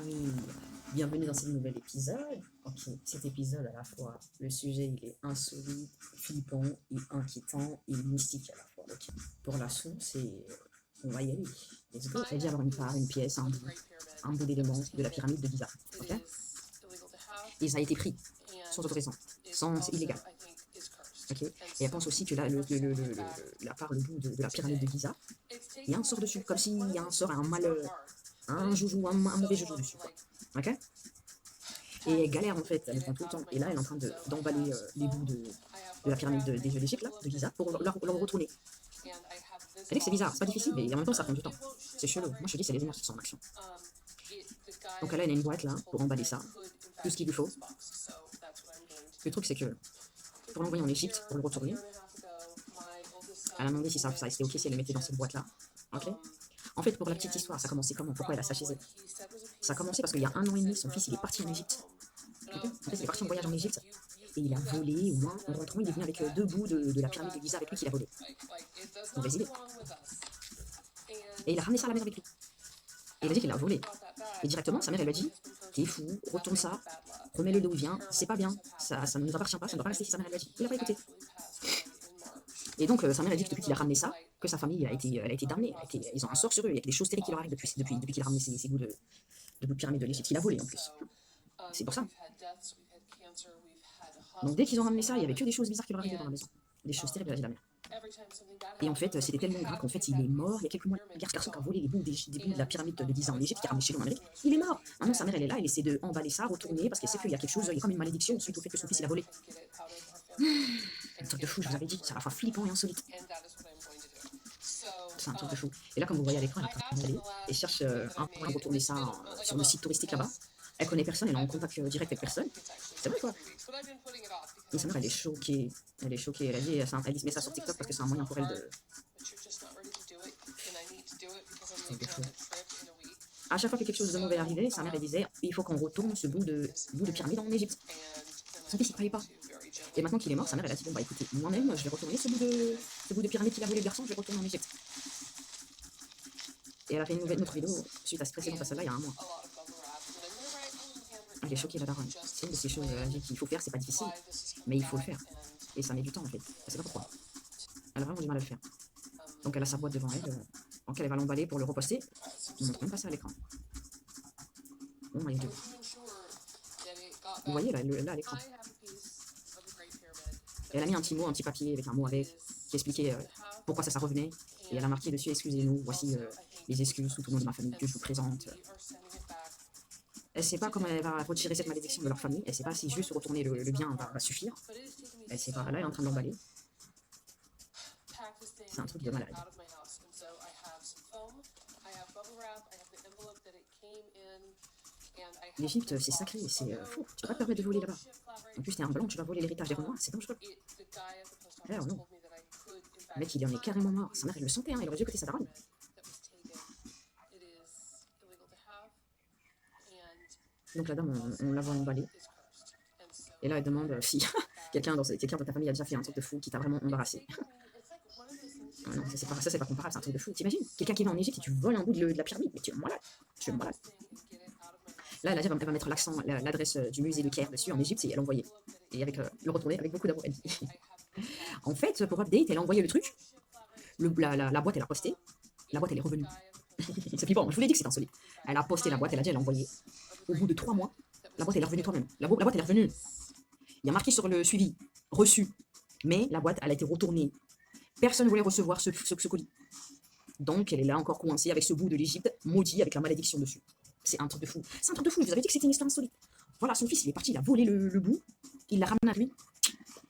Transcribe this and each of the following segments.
amis, bienvenue dans ce nouvel épisode. Ok, cet épisode à la fois, le sujet il est insolite, flippant et inquiétant et mystique à la fois. Ok. Pour la son, on va y aller. Let's go. Il dit avoir une part, une pièce, un bout d'élément de la pyramide de Giza. Ok. Et ça a été pris sans autorisation, c'est illégal. Ok. Et elle pense aussi que là, la part, le bout de la pyramide de Giza, il y a un sort dessus, comme s'il y a un sort, un mal, un joujou, un mauvais joujou dessus. Quoi. Ok. Et elle galère en fait, elle prend tout le temps. Et là, elle est en train d'emballer les bouts de la pyramide des jeux d'Égypte, là, de Giza, pour leur retourner. Elle dit que c'est bizarre, c'est pas difficile, mais en même temps, ça prend du temps. C'est chelou. Moi, je te dis, c'est les énergies qui sont en action. Donc là, elle a une boîte là pour emballer ça, tout ce qu'il lui faut. Le truc, c'est que pour l'envoyer en Égypte, pour le retourner, elle a demandé si ça c'était ok si elle le mettait dans cette boîte là. Ok. En fait, pour la petite histoire, ça a commencé comment? Pourquoi elle a ça chez elle? Ça a commencé parce qu'il y a 1 an et demi, son fils il est parti en Égypte. Okay. En fait, il est parti en voyage en Égypte et il a volé, au moins, en rentrant, il est venu avec 2 bouts de la pyramide de Giza avec lui qu'il a volé. Mauvaise idée. Et il a ramené ça à la maison avec lui. Et il a dit qu'il l'a volé. Et directement, sa mère, elle lui a dit, t'es fou, retourne ça, remets-le d'où il vient, c'est pas bien, ça ne nous appartient pas, ça ne doit pas rester ici, sa mère, elle lui a dit. Il n'a pas écouté. Et donc, sa mère a dit que depuis qu'il a ramené ça, que sa famille elle a été damnée, ils ont un sort sur eux, il y a des choses terribles qui leur arrivent depuis qu'il a ramené ces bouts de pyramide de l'Égypte qu'il a volé en plus. C'est pour ça. Donc dès qu'ils ont ramené ça, il y avait que des choses bizarres qui leur arrivaient dans la maison. Des choses terribles, elle a dit la mère. Et en fait, c'était tellement grave qu'en fait, il est mort. Il y a quelques mois, le garçon qui a volé les bouts de la pyramide de Giza en Égypte, qui a ramené chez lui en Amérique, il est mort. Maintenant, sa mère, elle est là, elle essaie d'emballer ça, retourner, parce qu'elle sait qu'il y a quelque chose, il y a comme une malédiction suite au fait que son fils il a volé. Un truc de fou, je vous avais dit, c'est à la fois flippant et insolite. C'est un truc de fou. Et là, comme vous voyez à l'écran, elle est en train d'aller et cherche un point à retourner ça sur le site touristique là-bas. Elle connaît personne, elle est en contact direct avec personne. C'est vrai quoi. Et sa mère, elle est choquée. Elle est choquée. Elle a dit, elle met ça sur TikTok parce que c'est un moyen pour elle de. À chaque fois que quelque chose de mauvais arrivait, sa mère elle disait, il faut qu'on retourne ce bout de pyramide en Égypte. Son fils, il ne croyait pas. Et maintenant qu'il est mort, sa mère elle a dit, bon bah écoutez, moi-même, je vais retourner ce bout de pyramide qu'il a volé le garçon, je vais retourner en Égypte. Et elle a fait une autre vidéo suite à ce précédent, à celle-là, il y a un mois. Elle est choquée, la daronne. C'est une de ces choses qu'il faut faire, c'est pas difficile, mais il faut le faire. Et ça met du temps en fait. Elle sait pas pourquoi. Elle a vraiment du mal à le faire. Donc elle a sa boîte devant elle, en laquelle elle va l'emballer pour le reposter. Je ne montre même pas ça à l'écran. Oh my god. Vous voyez là à l'écran. Elle a mis un petit mot, un petit papier avec un mot avec, qui expliquait pourquoi ça revenait. Et elle a marqué dessus, excusez-nous, voici les excuses tout au nom de ma famille que je vous présente. Elle ne sait pas comment elle va retirer cette malédiction de leur famille. Elle ne sait pas si juste retourner le bien va suffire. Elle ne sait pas. Là, elle est en train de l'emballer. C'est un truc de malade. L'Égypte, c'est sacré, c'est fou. Tu peux pas te permettre de voler là-bas. En plus, t'es un blanc, tu vas voler l'héritage des Renois, c'est dangereux. Alors non. Le mec, il en est carrément mort. Sa mère, elle le sentait, hein, elle aurait dû écouter sa daronne. Donc la dame, on la voit emballer. Et là, elle demande si quelqu'un dans ta famille a déjà fait un truc de fou qui t'a vraiment embarrassé. Non, ça c'est pas comparable, c'est un truc de fou. T'imagines quelqu'un qui va en Égypte et tu voles un bout de la pyramide, mais tu es malade. Tu es malade. Là, elle va mettre l'accent, l'adresse du musée de Caire dessus en Égypte et elle envoyait. Et avec le retourner avec beaucoup d'amour. Elle dit. En fait, pour update, elle a envoyé le truc. La boîte, elle a posté. La boîte, elle est revenue. C'est flippant, je vous l'ai dit que c'est insolite. Elle a posté la boîte, elle a dit, elle a envoyé. Au bout de 3 mois, la boîte, elle est revenue toi-même. La boîte, elle est revenue. Il y a marqué sur le suivi, reçu. Mais la boîte, elle a été retournée. Personne ne voulait recevoir ce colis. Donc, elle est là encore coincée avec ce bout de l'Égypte, maudit avec la malédiction dessus. C'est un truc de fou. C'est un truc de fou, je vous avais dit que c'était une histoire insolite. Voilà, son fils, il est parti, il a volé le bout, il l'a ramené à lui.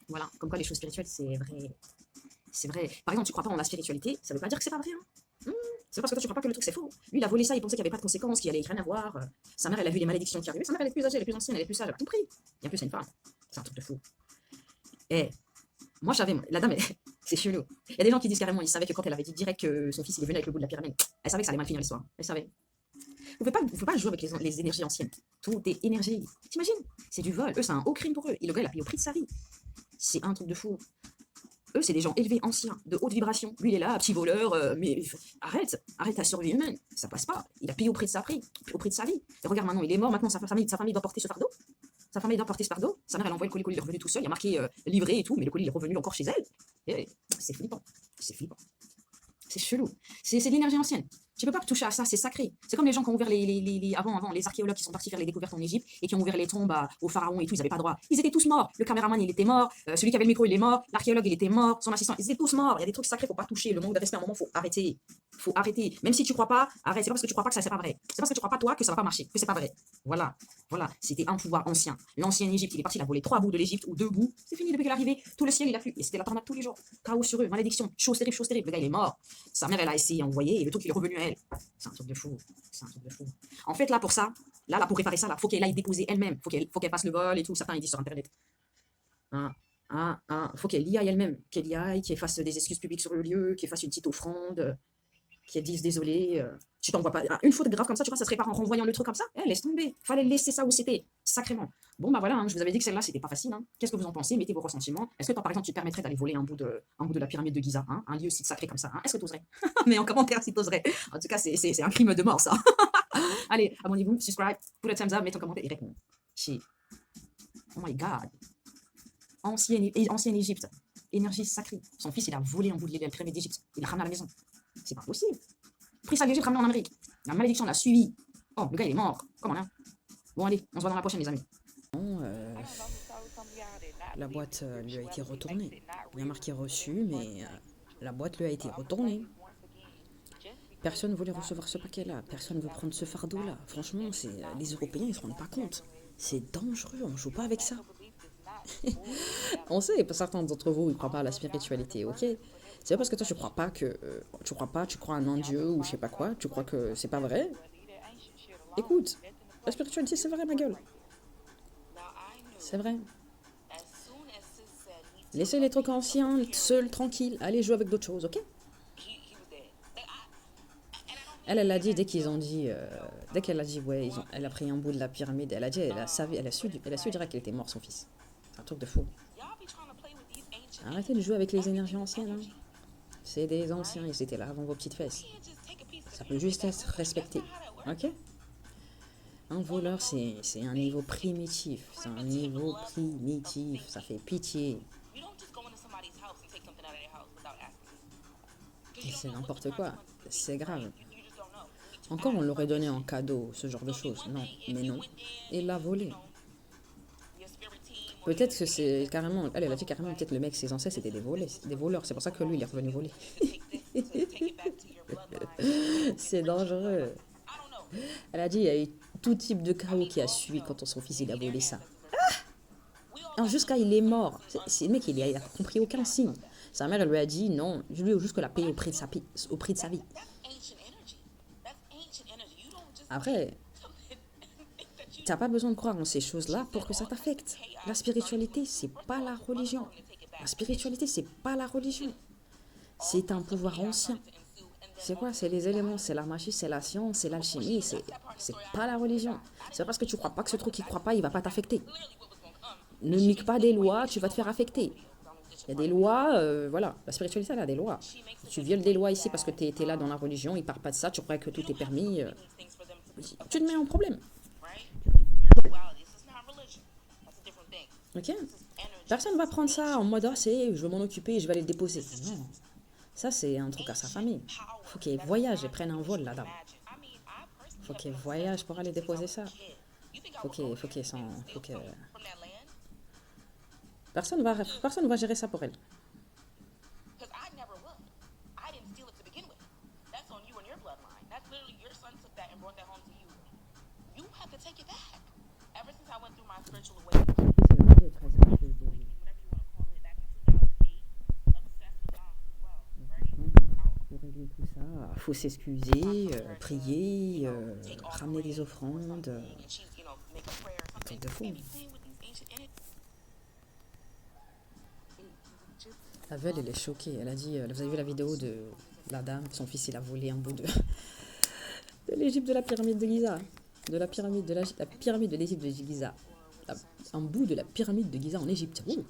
Voilà, comme quoi les choses spirituelles, c'est vrai. C'est vrai. Par exemple, tu crois pas en la spiritualité, ça veut pas dire que c'est pas vrai. Hein. C'est parce que toi, tu crois pas que le truc c'est faux. Lui, il a volé ça, il pensait qu'il n'y avait pas de conséquences, qu'il allait rien avoir. Sa mère, elle a vu les malédictions qui arrivaient. Sa mère, elle est plus âgée, elle est plus ancienne, elle est plus sage, elle a compris. Et en plus, c'est une femme. C'est un truc de fou. Et moi, la dame, c'est chelou. Il y a des gens qui disent carrément, ils savaient que quand elle avait dit direct que son fils il est venu avec le bout de la pyramide, elle savait que ça allait mal finir l'histoire. Elle savait. Vous ne pouvez pas jouer avec les énergies anciennes. Tout est énergie. T'imagines? C'est du vol. Eux, c'est un haut crime pour eux. Et le gars, il a payé au prix de sa vie. C'est un truc de fou. Eux, c'est des gens élevés, anciens, de haute vibration. Lui, il est là, petit voleur, mais arrête ta survie humaine, ça passe pas. Il a payé au prix de sa prix, au prix de sa vie. Et regarde maintenant, il est mort, maintenant sa famille doit porter ce fardeau. Sa famille doit porter ce fardeau. Sa mère, elle a envoyé le colis est revenu tout seul, il y a marqué livré et tout, mais le colis il est revenu encore chez elle. Et c'est flippant, c'est flippant. C'est chelou. C'est de l'énergie ancienne. Tu peux pas toucher à ça, c'est sacré. C'est comme les gens qui ont ouvert avant, les archéologues qui sont partis faire les découvertes en Égypte et qui ont ouvert les tombes aux pharaons et tout, ils n'avaient pas droit. Ils étaient tous morts. Le caméraman, il était mort. Celui qui avait le micro, il est mort. L'archéologue, il était mort. Son assistant, ils étaient tous morts. Il y a des trucs sacrés, faut pas toucher. Le manque de respect, à un moment, faut arrêter. Faut arrêter. Même si tu crois pas, arrête. C'est pas parce que tu crois pas que ça, c'est pas vrai. C'est parce que tu crois pas, toi, que ça va pas marcher, que c'est pas vrai. Voilà. Voilà. C'était un pouvoir ancien. L'ancien Égypte, il est parti, il a volé 3 bouts de l'Égypte ou 2 bouts. C'est fini depuis qu'il est arrivé. Tout le ciel, il a plu. Et c'était la tornade tous les jours. Chaos sur eux, malédiction, chose terrible, chose terrible. Le gars, il est mort. Sa mère, elle a essayé d'envoyer et le truc, il est revenu à elle. C'est un truc de fou. C'est un truc de fou. En fait, là, pour ça, là, pour réparer ça, là, faut qu'elle aille déposer elle-même. Faut qu'elle passe le vol et tout. Certains, ils disent sur Internet. Faut qu'elle y aille elle-même. Qu'elle y aille, qu'elle fasse des excuses publiques sur le lieu, qu'elle fasse une petite offrande, qu'elle dise désolé. Tu t'envoies pas. Une faute grave comme ça, tu vois, ça se répare en renvoyant le truc comme ça. Laisse tomber. Fallait laisser ça où c'était. Sacrément. Bon, bah voilà, hein, je vous avais dit que celle-là, c'était pas facile. Hein. Qu'est-ce que vous en pensez? Mettez vos ressentiments. Est-ce que toi, par exemple, tu te permettrais d'aller voler un bout de la pyramide de Giza, hein, un lieu si sacré comme ça, hein? Est-ce que tu oserais? Mais en commentaire si tu oserais. En tout cas, c'est un crime de mort, ça. Allez, abonnez-vous, subscribe, put a thumbs up, mettez un commentaire et réponds. Oh my god. Ancienne Égypte. Énergie sacrée. Son fils, il a volé un bout de la pyramide d'Égypte. Il l'a ramené à la maison. C'est pas possible. Pris ça d'Égypte, ramené en Amérique. La malédiction l'a suivi. Oh, le gars, il est mort. Comment là? Bon, allez, on se voit dans la prochaine, les amis. La boîte lui a été retournée. Il y a marqué reçu, mais la boîte lui a été retournée. Personne ne voulait recevoir ce paquet-là. Personne ne veut prendre ce fardeau-là. Franchement, les Européens, ils ne se rendent pas compte. C'est dangereux, on ne joue pas avec ça. On sait, certains d'entre vous, ils ne croient pas à la spiritualité, ok? C'est pas parce que toi, tu crois en un dieu ou je sais pas quoi, tu crois que c'est pas vrai. Écoute, la spiritualité, c'est vrai, ma gueule. C'est vrai. Laissez les trucs anciens, seuls, tranquilles. Allez jouer avec d'autres choses, ok? Elle a dit, dès qu'elle a dit, ouais, elle a pris un bout de la pyramide, elle a dit, elle a su direct qu'elle était morte, son fils. C'est un truc de fou. Arrêtez de jouer avec les énergies anciennes, hein. C'est des anciens, ils étaient là avant vos petites fesses. Ça peut juste être respecté, ok? Un voleur, c'est un niveau primitif. C'est un niveau primitif. Ça fait pitié. Et c'est n'importe quoi. C'est grave. Encore, on l'aurait donné en cadeau, ce genre de choses. Non, mais non. Il l'a volé. Peut-être que c'est carrément... Elle a dit carrément, peut-être le mec, ses ancêtres, c'était des voleurs. C'est pour ça que lui, il est revenu voler. C'est dangereux. Elle a dit, il y a eu tout type de chaos qui a suivi quand son fils, il a volé ça. Alors, jusqu'à il est mort. C'est le mec, il a compris aucun signe. Sa mère, elle lui a dit, non, je lui ai juste l'a payé au prix de sa vie. Après, t'as pas besoin de croire en ces choses-là pour que ça t'affecte. La spiritualité, c'est pas la religion. La spiritualité, c'est pas la religion. C'est un pouvoir ancien. C'est quoi? C'est les éléments, c'est la magie, c'est la science, c'est l'alchimie, c'est pas la religion. C'est pas parce que tu crois pas que ce truc qui croit pas, il va pas t'affecter. Ne nique pas des lois, tu vas te faire affecter. Il y a des lois, voilà, la spiritualité, elle a des lois. Tu violes des lois ici parce que tu es là dans la religion, ils parlent pas de ça, tu crois que tout est permis, tu te mets en problème. Ok? Personne va prendre ça en mode, je vais m'en occuper, je vais aller le déposer. Non. Ça, c'est un truc à sa famille. Faut qu'elle voyage et prenne un vol, la dame. Faut qu'elle voyage pour aller déposer ça. Personne va gérer ça pour elle. Pour régler tout ça, faut s'excuser, prier, ramener des offrandes. Un truc de fou. La Velle, elle est choquée. Elle a dit, vous avez vu la vidéo de la dame, son fils, il a volé un bout de l'Égypte, de la pyramide de Giza. De la pyramide de la pyramide de l'Égypte de Giza. Un bout de la pyramide de Giza en Égypte. Ouh.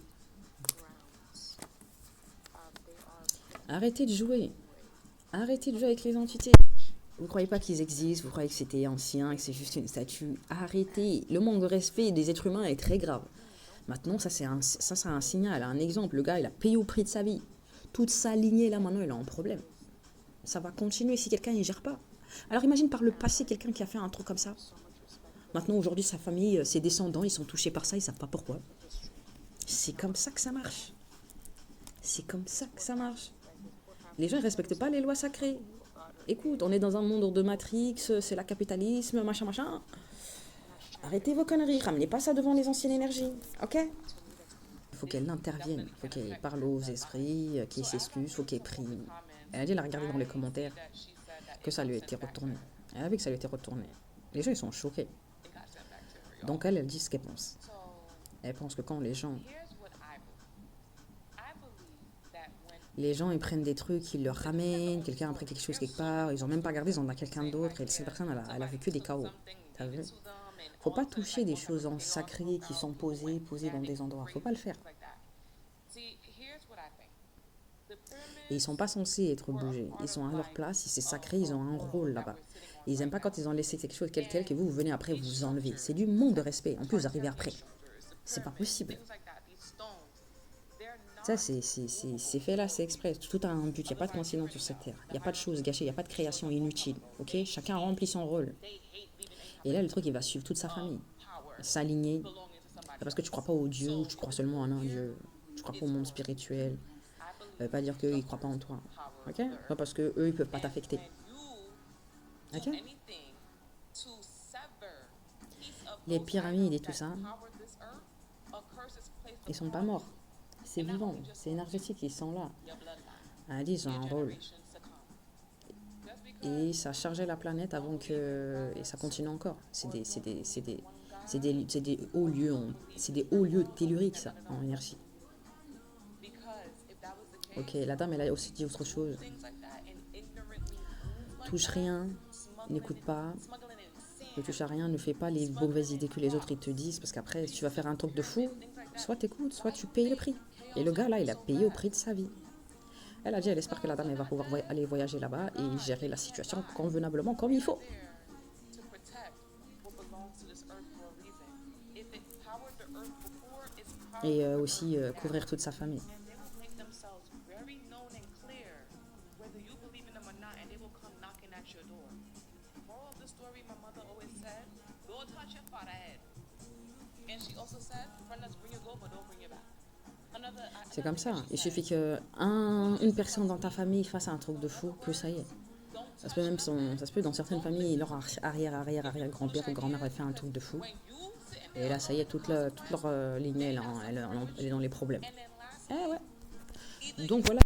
Arrêtez de jouer. Arrêtez de jouer avec les entités. Vous croyez pas qu'ils existent, vous croyez que c'était ancien, que c'est juste une statue. Arrêtez. Le manque de respect des êtres humains est très grave. Maintenant, ça c'est un signal, un exemple. Le gars, il a payé au prix de sa vie. Toute sa lignée, là, maintenant, il a un problème. Ça va continuer si quelqu'un n'y gère pas. Alors imagine par le passé quelqu'un qui a fait un truc comme ça. Maintenant, aujourd'hui, sa famille, ses descendants, ils sont touchés par ça, ils savent pas pourquoi. C'est comme ça que ça marche. C'est comme ça que ça marche. Les gens ne respectent pas les lois sacrées. Écoute, on est dans un monde de Matrix, c'est la capitalisme, machin, machin. Arrêtez vos conneries, ramenez pas ça devant les anciennes énergies, ok? Il faut qu'elle intervienne, il faut qu'elle parle aux esprits, qu'elle s'excuse, il faut qu'elle prie. Elle a dit, elle a regardé dans les commentaires que ça lui était retourné. Elle a vu que ça lui était retourné. Les gens, ils sont choqués. Donc elle dit ce qu'elle pense. Elle pense que quand les gens, ils prennent des trucs, ils leur ramènent, quelqu'un a pris quelque chose quelque part, ils ont même pas regardé, ils en ont quelqu'un d'autre, et cette personne, elle a vécu des chaos. T'as vu? Faut pas toucher des choses en sacrées qui sont posées dans des endroits. Faut pas le faire. Et ils sont pas censés être bougés. Ils sont à leur place, si c'est sacré, ils ont un rôle là-bas. Et ils aiment pas quand ils ont laissé quelque chose tel que vous venez après vous enlever. C'est du manque de respect. En plus, vous arrivez après. C'est pas possible. Ça, c'est fait là, c'est exprès. Tout a un but. Il n'y a pas de coïncidence sur cette terre. Il n'y a pas de choses gâchées. Il n'y a pas de création inutile. Ok? Chacun remplit son rôle. Et là, le truc, il va suivre toute sa famille. S'aligner. Parce que tu crois pas au Dieu, tu crois seulement en un Dieu. Tu crois pas au monde spirituel. Ça veut pas dire qu'eux, ils croient pas en toi. Ok? Pas parce que eux, ils peuvent pas t'affecter. Ok? Les pyramides et tout ça, ils sont pas morts. C'est vivant, c'est énergétique, ils sont là. Ils ont un rôle. Et ça chargeait la planète avant que... Et ça continue encore. C'est des hauts lieux, c'est des hauts lieux telluriques, ça, en énergie. Ok, la dame, elle a aussi dit autre chose. Touche rien, n'écoute pas, ne touche à rien, ne fais pas les mauvaises idées que les autres ils te disent, parce qu'après, si tu vas faire un truc de fou, soit t'écoutes, soit tu payes le prix. Et le gars, là, il a payé au prix de sa vie. Elle a dit, elle espère que la dame, elle va pouvoir aller voyager là-bas et gérer la situation convenablement comme il faut. Et aussi couvrir toute sa famille. C'est comme ça. Il suffit qu'une personne dans ta famille fasse un truc de fou, que ça y est. Ça se peut dans certaines familles, leur arrière-grand-père ou grand-mère a fait un truc de fou. Et là, ça y est, toute leur lignée, elle est dans les problèmes. Eh ouais. Donc voilà.